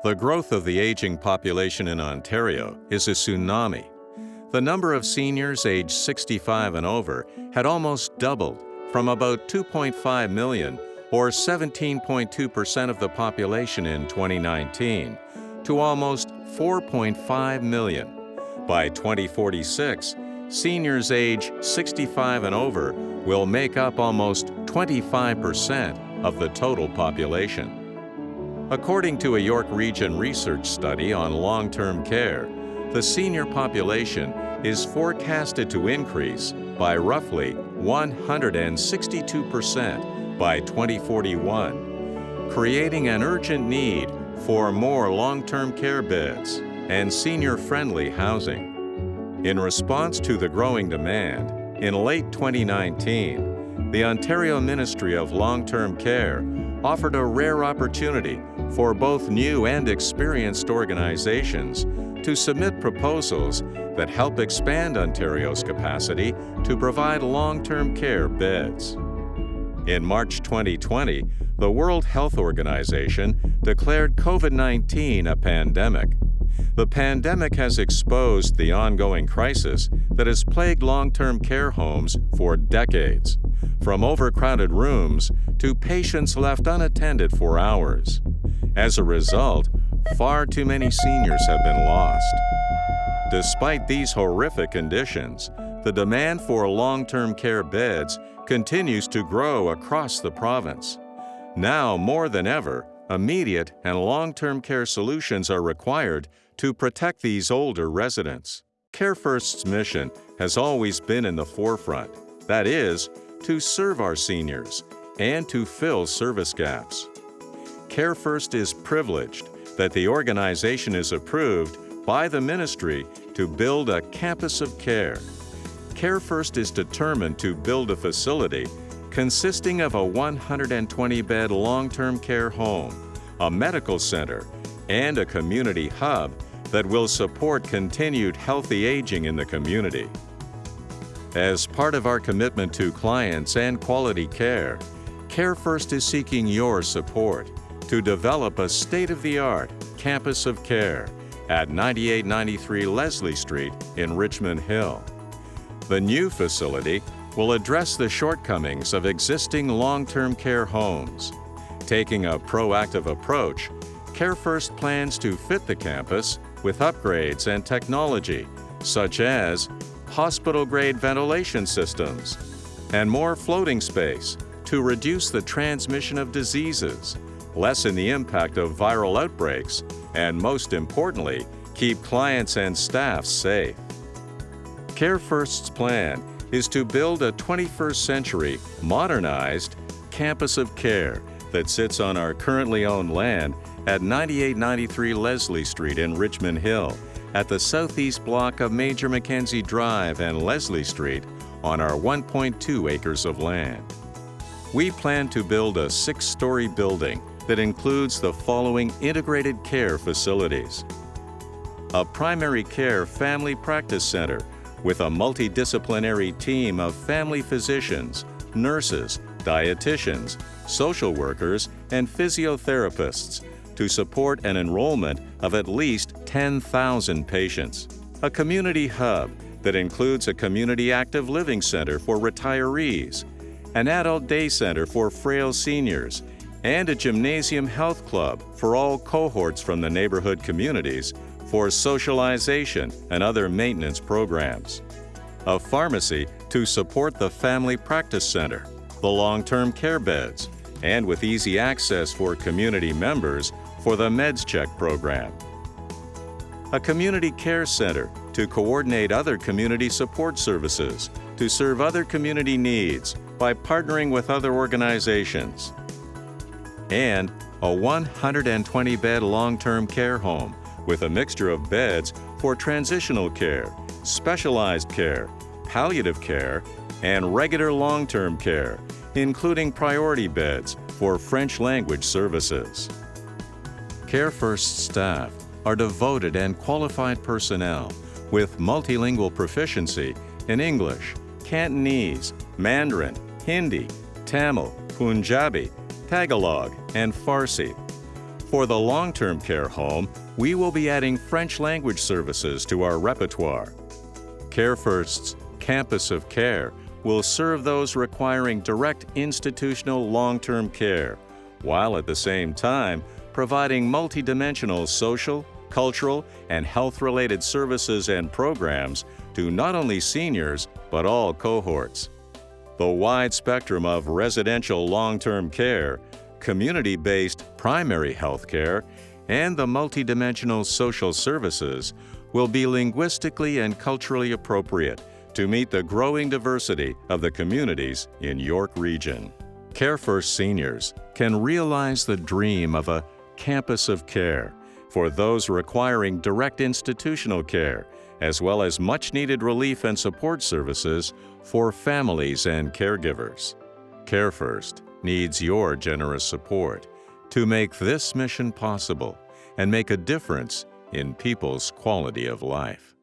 The growth of the aging population in Ontario is a tsunami. The number of seniors aged 65 and over had almost doubled from about 2.5 million, or 17.2% of the population in 2019, to almost 4.5 million. By 2046, seniors age 65 and over will make up almost 25% of the total population. According to a York Region research study on long-term care, the senior population is forecasted to increase by roughly 162% by 2041, creating an urgent need for more long-term care beds and senior-friendly housing. In response to the growing demand, in late 2019, the Ontario Ministry of Long-Term Care offered a rare opportunity for both new and experienced organizations to submit proposals that help expand Ontario's capacity to provide long-term care beds. In March 2020, the World Health Organization declared COVID-19 a pandemic. The pandemic has exposed the ongoing crisis that has plagued long-term care homes for decades, from overcrowded rooms to patients left unattended for hours. As a result, far too many seniors have been lost. Despite these horrific conditions, the demand for long-term care beds continues to grow across the province. Now, more than ever, immediate and long-term care solutions are required to protect these older residents. Carefirst's mission has always been in the forefront, that is, to serve our seniors and to fill service gaps. Carefirst is privileged that the organization is approved by the ministry to build a campus of care. Carefirst is determined to build a facility consisting of a 120-bed long-term care home, a medical center, and a community hub that will support continued healthy aging in the community. As part of our commitment to clients and quality care, Carefirst is seeking your support to develop a state-of-the-art campus of care at 9893 Leslie Street in Richmond Hill. The new facility will address the shortcomings of existing long-term care homes. Taking a proactive approach, Carefirst plans to fit the campus with upgrades and technology, such as hospital-grade ventilation systems and more floating space to reduce the transmission of diseases, lessen the impact of viral outbreaks, and most importantly, keep clients and staff safe. Carefirst's plan is to build a 21st century, modernized campus of care that sits on our currently owned land at 9893 Leslie Street in Richmond Hill, at the southeast block of Major Mackenzie Drive and Leslie Street on our 1.2 acres of land. We plan to build a 6-story building that includes the following integrated care facilities: a primary care family practice center with a multidisciplinary team of family physicians, nurses, dietitians, social workers, and physiotherapists to support an enrollment of at least 10,000 patients. A community hub that includes a community active living center for retirees, an adult day center for frail seniors, and a gymnasium health club for all cohorts from the neighborhood communities for socialization and other maintenance programs. A pharmacy to support the family practice center, the long-term care beds, and with easy access for community members for the Meds Check program. A community care center to coordinate other community support services to serve other community needs by partnering with other organizations. And a 120-bed long-term care home with a mixture of beds for transitional care, specialized care, palliative care, and regular long-term care, including priority beds for French language services. Carefirst staff are devoted and qualified personnel with multilingual proficiency in English, Cantonese, Mandarin, Hindi, Tamil, Punjabi, Tagalog, and Farsi. For the long-term care home, we will be adding French language services to our repertoire. Carefirst's Campus of Care will serve those requiring direct institutional long-term care, while at the same time providing multidimensional social, cultural, and health-related services and programs to not only seniors, but all cohorts. The wide spectrum of residential long-term care, community-based primary health care, and the multidimensional social services will be linguistically and culturally appropriate to meet the growing diversity of the communities in York Region. Carefirst seniors can realize the dream of a campus of care for those requiring direct institutional care, as well as much-needed relief and support services for families and caregivers. Carefirst needs your generous support to make this mission possible and make a difference in people's quality of life.